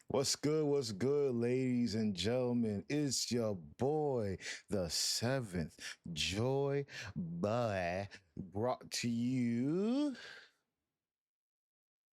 What's good, ladies and gentlemen? It's your boy, the seventh Joy Boy, brought to you.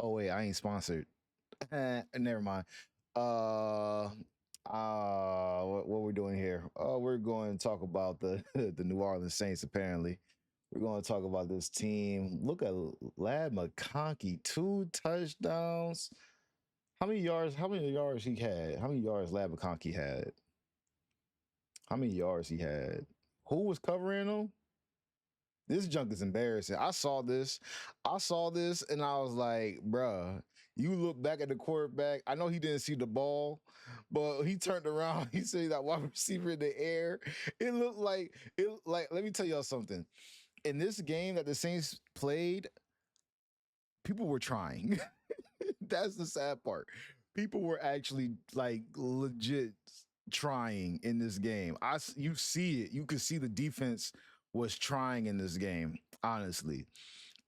Oh, wait, I ain't sponsored. Never mind. Uh, what we're doing here? We're going to talk about the the New Orleans Saints. Apparently, we're going to talk about this team. Look at Lad McConkey, 2 touchdowns. How many yards? How many yards he had? How many yards Lad McConkey had? How many yards he had? Who was covering him? This junk is embarrassing. I saw this, and I was like, bruh, you look back at the quarterback. I know he didn't see the ball, but he turned around. He said that wide receiver in the air. It looked like it. Like, let me tell y'all something. In this game that the Saints played, people were trying. That's the sad part. People were actually like legit trying in this game. You see it. You could see the defense was trying in this game, honestly,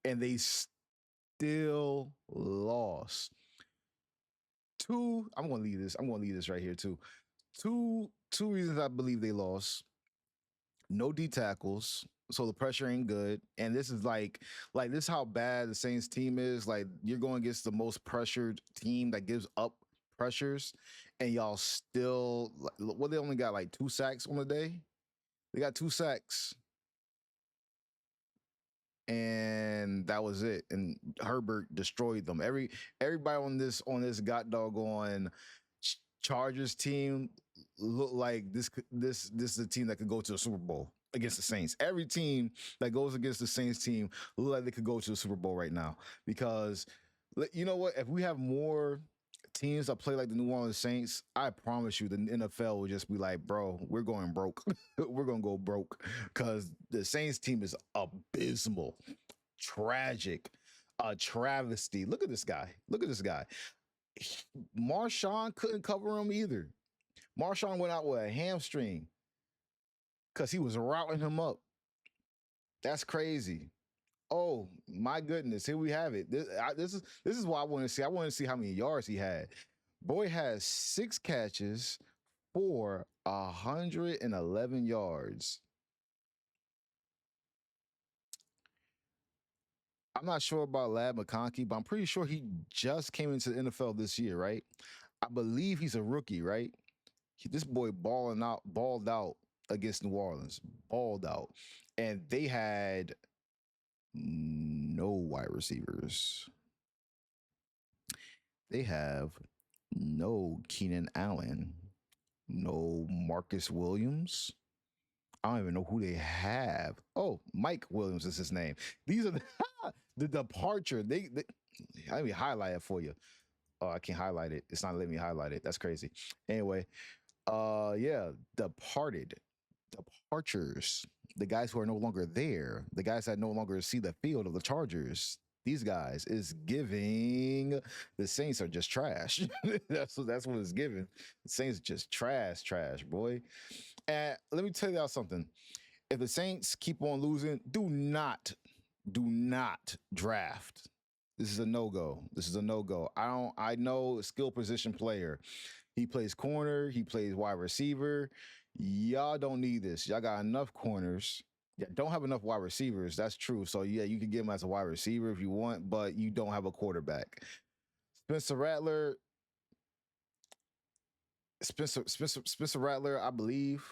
and they still lost. Two. I'm going to leave this. I'm going to leave this right here too. Two reasons I believe they lost. No D tackles. So the pressure ain't good. And this is like this is how bad the Saints team is. Like you're going against the most pressured team that gives up pressures, and y'all still well, they only got like 2 sacks on the day. They got 2 sacks. And that was it. And Herbert destroyed them. Everybody on this got doggone Chargers team look like this is a team that could go to the Super Bowl against the Saints. Every team that goes against the Saints team look like they could go to the Super Bowl right now because you know what? If we have more teams that play like the New Orleans Saints, I promise you the NFL will just be like, bro, we're going broke. We're gonna go broke because the Saints team is abysmal, tragic, a travesty. Look at this guy. Look at this guy. Marshawn couldn't cover him either. Marshawn went out with a hamstring because he was routing him up. That's crazy. Oh my goodness! Here we have it. This is what I want to see. I want to see how many yards he had. Boy has 6 catches for 111 yards. I'm not sure about Lad McConkey, but I'm pretty sure he just came into the NFL this year, right? I believe he's a rookie, right? This boy balled out against New Orleans, balled out, and they had no wide receivers. They have no Keenan Allen, no Marcus Williams. I don't even know who they have. Oh, Mike Williams is his name. These are the departure. Let me highlight it for you. Oh, I can't highlight it. It's not letting me highlight it. That's crazy. Anyway, yeah, departures, the guys who are no longer there, the guys that no longer see the field of the Chargers. These guys is giving the Saints are just trash. That's what it's giving. The Saints just trash, boy. And let me tell y'all something. If the Saints keep on losing, do not draft. This is a no go. This is a no go. I know a skill position player. He plays corner, he plays wide receiver. Y'all don't need this. Y'all got enough corners. Yeah, don't have enough wide receivers. That's true. So yeah, you can get him as a wide receiver if you want, but you don't have a quarterback. Spencer Rattler, Spencer Rattler, I believe,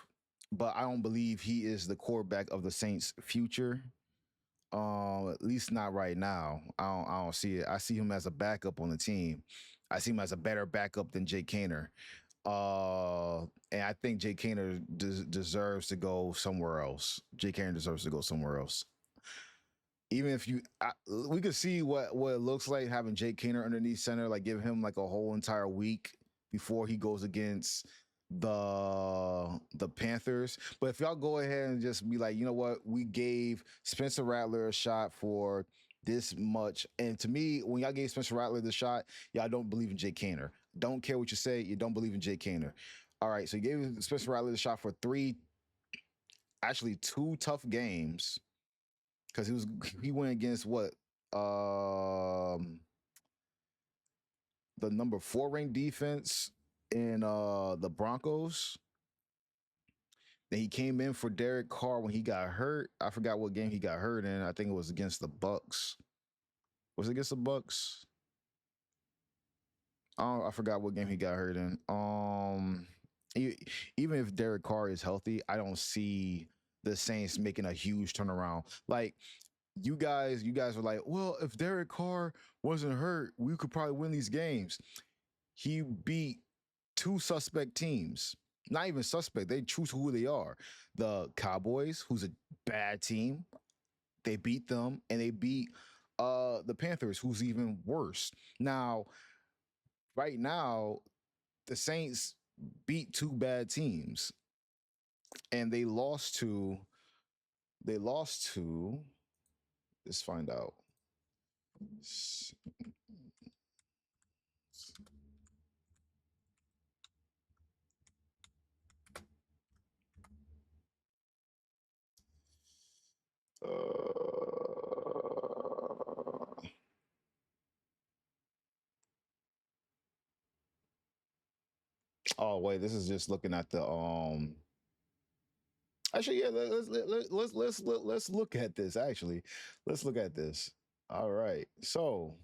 but I don't believe he is the quarterback of the Saints' future. At least not right now. I don't see it. I see him as a backup on the team. I see him as a better backup than Jake Kaner. And I think Jake Kaner deserves to go somewhere else. Jake Kaner deserves to go somewhere else. Even if we could see what it looks like having Jake Kaner underneath center, like give him like a whole entire week before he goes against the Panthers. But if y'all go ahead and just be like, you know what, we gave Spencer Rattler a shot for this much. And to me, when y'all gave Spencer Rattler the shot, y'all don't believe in Jake Kaner. Don't care what you say, you don't believe in Jake Kaner. All right, so you gave Spencer Rattler the shot for actually 2 tough games because he went against what? Um the number 4 ranked defense in the Broncos. Then he came in for Derek Carr when he got hurt. I forgot what game he got hurt in. I think it was against the Bucks. Was it against the Bucks? I forgot what game he got hurt in. E- Even if Derek Carr is healthy, I don't see the Saints making a huge turnaround. Like you guys were like, well, if Derek Carr wasn't hurt, we could probably win these games. He beat two suspect teams. Not even suspect. They choose who they are. The Cowboys, who's a bad team, they beat them, and they beat the Panthers, who's even worse. Now, right now, the Saints beat two bad teams, and they lost to. Let's find out. Oh wait, this is just looking at the Actually, yeah, let's look at this. Actually, let's look at this. All right, so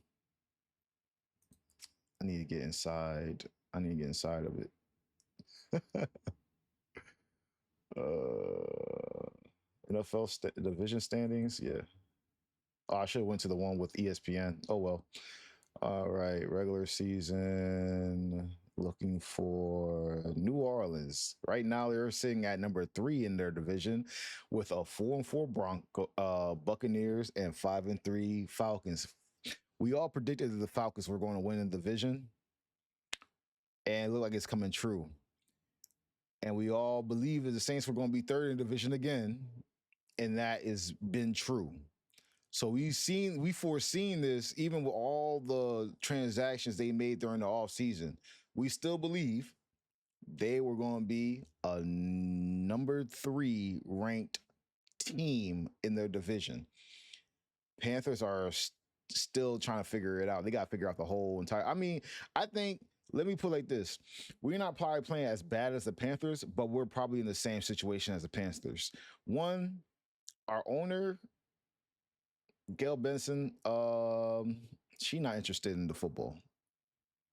I need to get inside. I need to get inside of it. NFL division standings. Yeah. Oh, I should have went to the one with ESPN. Oh well. All right, regular season. Looking for New Orleans. Right now, they're sitting at number 3 in their division, with a 4-4 Buccaneers and 5-3 Falcons. We all predicted that the Falcons were going to win the division, and it looked like it's coming true. And we all believe that the Saints were going to be third in the division again, and that has been true. So we foreseen this even with all the transactions they made during the off season. We still believe they were going to be a number 3 ranked team in their division. Panthers are still trying to figure it out. They got to figure out the whole entire. I mean, I think, let me put it like this: we're not probably playing as bad as the Panthers, but we're probably in the same situation as the Panthers. One, our owner, Gail Benson, she's not interested in the football.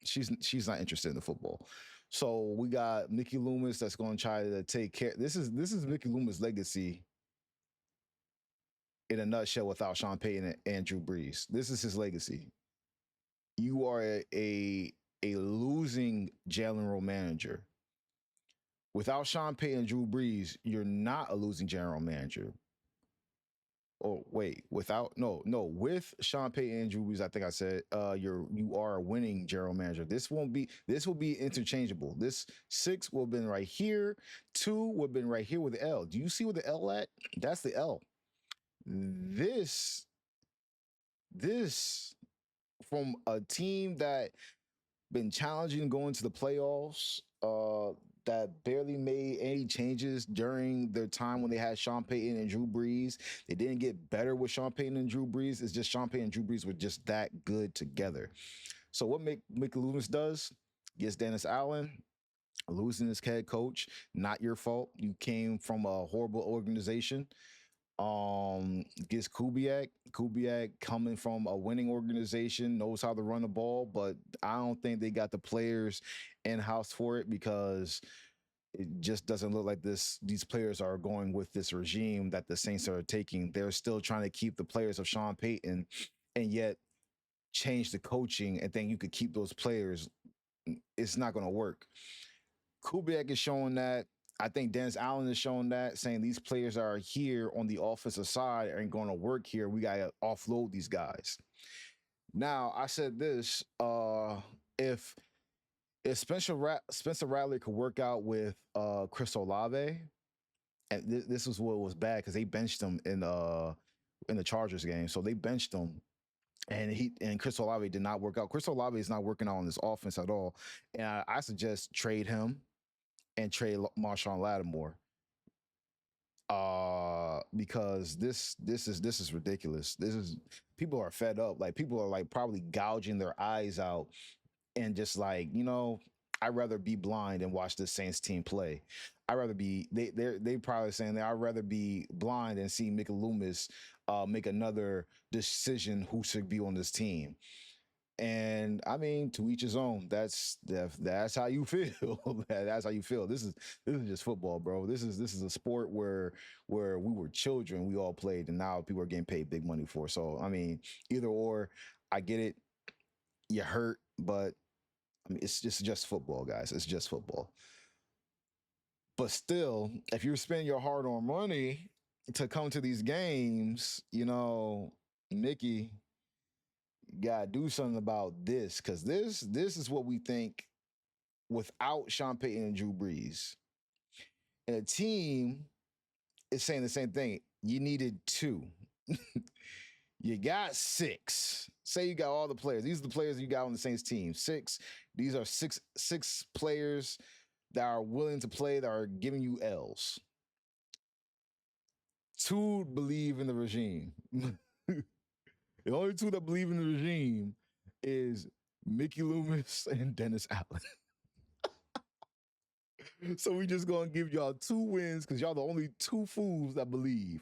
She's not interested in the football. So we got Mickey Loomis that's going to try to take care. This is Mickey Loomis' legacy in a nutshell. Without Sean Payton and Drew Brees, this is his legacy. You are a losing general manager. Without Sean Payton and Drew Brees, you're not a losing general manager. Oh wait, without no with Sean Payton and Drew Brees, I think I said you are a winning general manager. This will be interchangeable. This 6 will have been right here, 2 will have been right here with the L. Do you see where the L at? That's the L. This from a team that been challenging going to the playoffs, that barely made any changes during their time when they had Sean Payton and Drew Brees. They didn't get better with Sean Payton and Drew Brees. It's just Sean Payton and Drew Brees were just that good together. So what Mickey Loomis does, gets Dennis Allen, losing his head coach, not your fault. You came from a horrible organization. Gets Kubiak. Kubiak coming from a winning organization, knows how to run the ball, but I don't think they got the players in house for it, because it just doesn't look like these players are going with this regime that the Saints are taking. They're still trying to keep the players of Sean Payton, and yet change the coaching and think you could keep those players. It's not going to work. Kubiak is showing that. I think Dennis Allen is showing that, saying these players are here on the offensive side aren't going to work here. We got to offload these guys. Now, I said this: if Spencer Rattler could work out with Chris Olave, and this was what was bad, because they benched him in the Chargers game, so they benched him. And Chris Olave did not work out. Chris Olave is not working out on this offense at all, and I suggest trade him and trade Marshawn Lattimore. Because this is ridiculous. This is People are fed up. Like, people are like probably gouging their eyes out and just like, I'd rather be blind and watch the Saints team play. I'd rather be they probably saying that I'd rather be blind and see Mickey Loomis make another decision who should be on this team. And I mean, to each his own. That's how you feel. That's how you feel. This is just football, bro. This is a sport where we were children, we all played, and now people are getting paid big money for. So I mean, either or, I get it. You hurt, but I mean, it's just football, guys. It's just football. But still, if you're spending your hard-earned money to come to these games, Mickey, gotta do something about this because this is what we think without Sean Payton and Drew Brees. And a team is saying the same thing. You needed two. You got six. Say you got all the players. These are the players you got on the Saints team. Six. These are six players that are willing to play that are giving you L's. Two believe in the regime. The only two that believe in the regime is Mickey Loomis and Dennis Allen. So we just gonna give y'all two wins because y'all the only two fools that believe.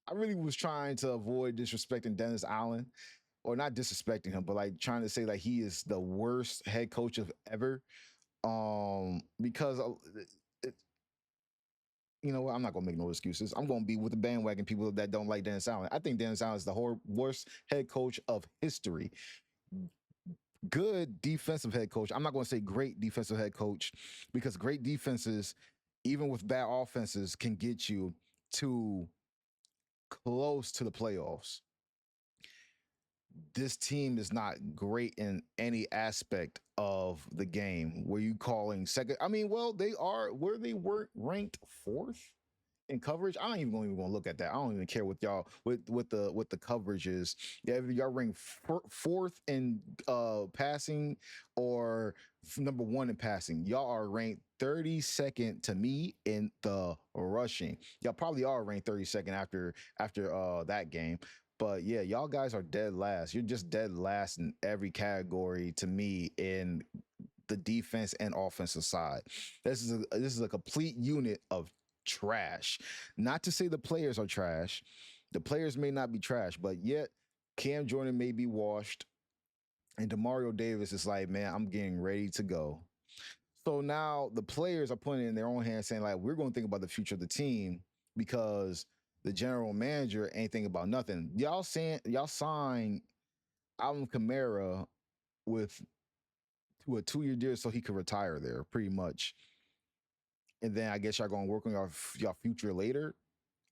I really was trying to avoid disrespecting Dennis Allen, or not disrespecting him, but like trying to say like he is the worst head coach of ever. Because it, you know what? I'm not gonna make no excuses. I'm gonna be with the bandwagon people that don't like Dennis Allen. I think Dennis Allen is the worst head coach of history. Good defensive head coach. I'm not gonna say great defensive head coach because great defenses, even with bad offenses, can get you to close to the playoffs. This team is not great in any aspect of the game. Were you calling second? I mean, well, they are where they were ranked fourth in coverage. I don't even gonna look at that. I don't even care what y'all with the coverage is. Yeah, if y'all rank fourth in passing or number one in passing, y'all are ranked 32nd to me in the rushing. Y'all probably are ranked 32nd after that game. But yeah, y'all guys are dead last. You're just dead last in every category to me in the defense and offensive side. This is a complete unit of trash. Not to say the players are trash. The players may not be trash, but yet Cam Jordan may be washed, and Demario Davis is like, man, I'm getting ready to go. So now the players are putting it in their own hands, saying like, we're going to think about the future of the team because the general manager ain't thinking about nothing. Y'all signed Alvin Kamara with to a 2-year deal so he could retire there, pretty much. And then I guess y'all gonna work on y'all future later.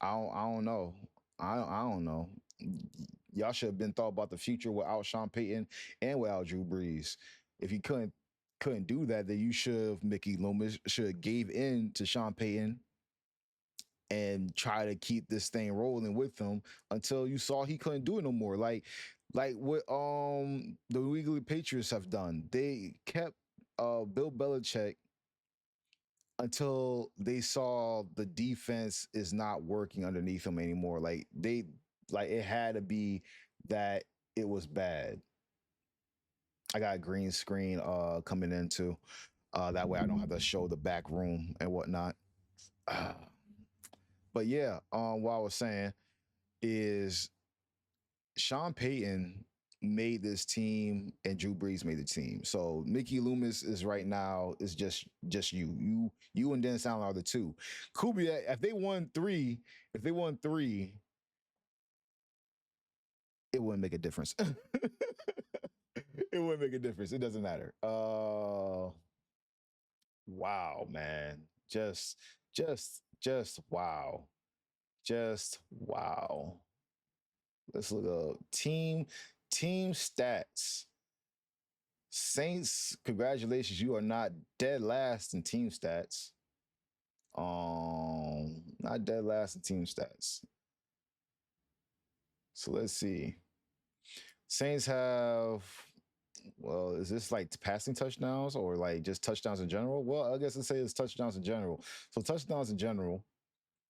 I don't know. I don't know. Y'all should have been thought about the future without Sean Payton and without Drew Brees. If you couldn't do that, then you should have Mickey Loomis should have gave in to Sean Payton and try to keep this thing rolling with him until you saw he couldn't do it no more. Like what the New England Patriots have done. They kept Bill Belichick until they saw the defense is not working underneath them anymore. Like it had to be that it was bad. I got a green screen coming into that way I don't have to show the back room and whatnot. But yeah, what I was saying is Sean Payton made this team and Drew Brees made the team. So Mickey Loomis is right now is just you. You and Dennis Allen are the two. Kubiak, if they won three, it wouldn't make a difference. It wouldn't make a difference. It doesn't matter. Wow, man. Just wow. Just wow. Let's look up team stats. Saints, congratulations, you are not dead last in team stats. Not dead last in team stats. So let's see. Saints have, well, is this like passing touchdowns or like just touchdowns in general? Well, I guess let's say it's touchdowns in general. So touchdowns in general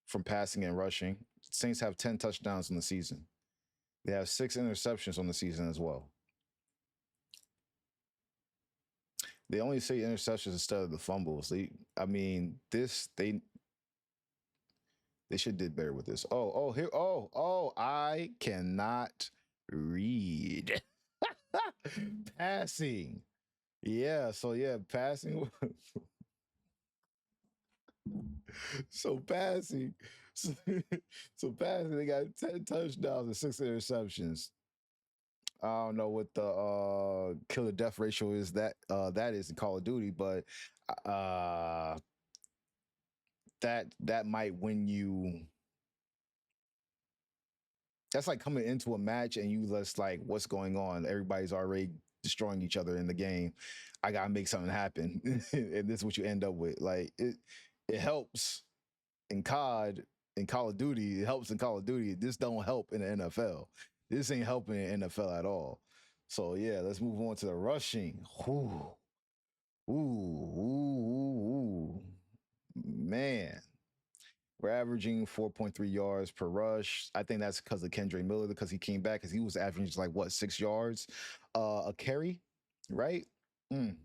from passing and rushing. Saints have 10 touchdowns in the season. They have 6 interceptions on the season as well. They only say interceptions instead of the fumbles. I mean, they should did better with this. Here. I cannot read. Passing. Yeah. So yeah, passing. So passing. So, so passing. They got 10 touchdowns and 6 interceptions. I don't know what the killer death ratio is that is in Call of Duty, but uh that might win you. That's like coming into a match and you just like, what's going on? Everybody's already destroying each other in the game. I gotta make something happen, and this is what you end up with. Like it helps in COD, in Call of Duty. It helps in Call of Duty. This don't help in the NFL. This ain't helping in the NFL at all. So yeah, let's move on to the rushing. Ooh, ooh, ooh. Man, we're averaging 4.3 yards per rush. I think that's because of Kendrick Miller, because he came back, because he was averaging just like what, 6 yards a carry, right? Mm.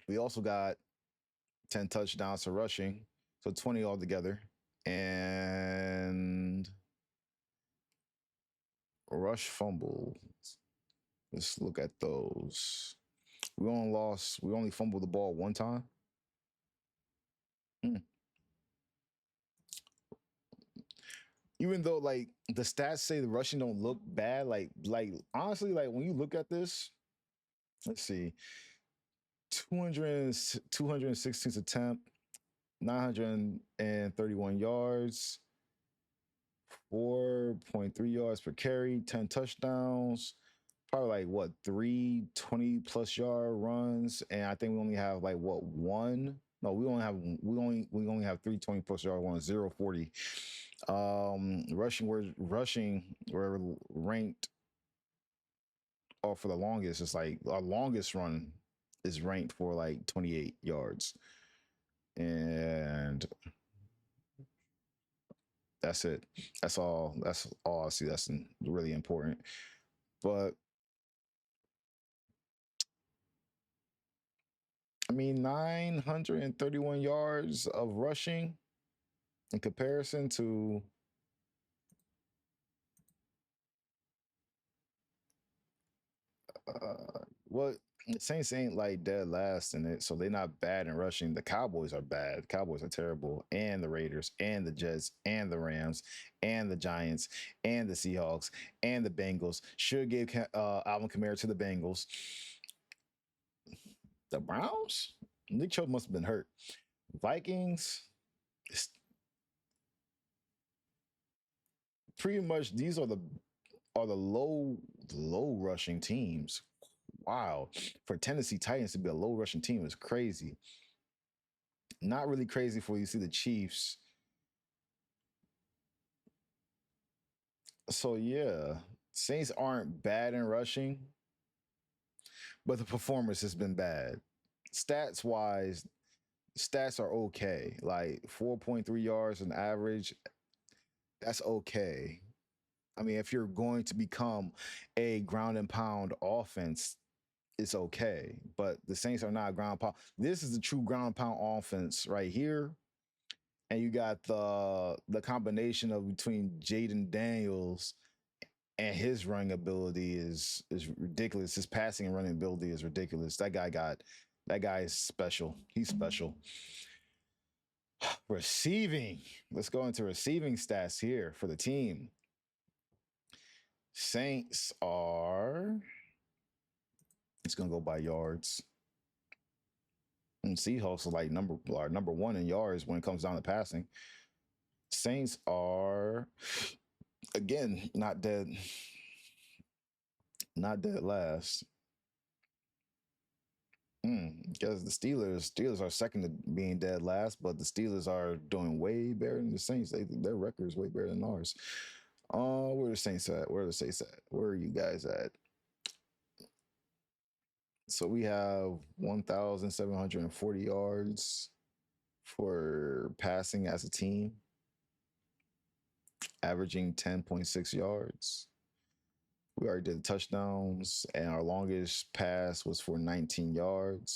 We also got 10 touchdowns to rushing, so 20 altogether. And rush fumble. Let's look at those. We only fumbled the ball one time. Hmm. Even though like the stats say the rushing don't look bad, like honestly, like when you look at this, let's see, 200, 216 attempt, 931 yards, 4.3 yards per carry, 10 touchdowns, probably like what, 3 20+ yard runs, and I think we only have like what, one. No, we only have 3 20+ yard ones, 0 40. We're ranked, or for the longest, it's like our longest run is ranked for like 28 yards. And that's it. That's all I see. That's really important. But I mean, 931 yards of rushing in comparison to what, the Saints ain't like dead last in it, so they're not bad in rushing. The Cowboys are bad. The Cowboys are terrible, and the Raiders, and the Jets, and the Rams, and the Giants, and the Seahawks, and the Bengals. Should give Alvin Kamara to the Bengals. The Browns, Nick Chubb must have been hurt. Vikings, pretty much these are the low rushing teams. Wow, for Tennessee Titans to be a low rushing team is crazy. Not really crazy for you see the Chiefs. So yeah, Saints aren't bad in rushing, but the performance has been bad. Stats wise, stats are okay. Like 4.3 yards on average, that's okay. I mean, if you're going to become a ground and pound offense, it's okay. But the Saints are not ground pound. This is the true ground pound offense right here. And you got the combination of between Jaden Daniels and his running ability is ridiculous. His passing and running ability is ridiculous. That guy is special. He's special. Receiving. Let's go into receiving stats here for the team. Saints are, it's gonna go by yards. And Seahawks are number one in yards when it comes down to passing. Saints are again not dead last. Because the Steelers are second to being dead last, but the Steelers are doing way better than the Saints. Their record is way better than ours. Where are the Saints at? Where are the Saints at? Where are you guys at? So we have 1,740 yards for passing as a team, averaging 10.6 yards. We already did touchdowns, and our longest pass was for 19 yards.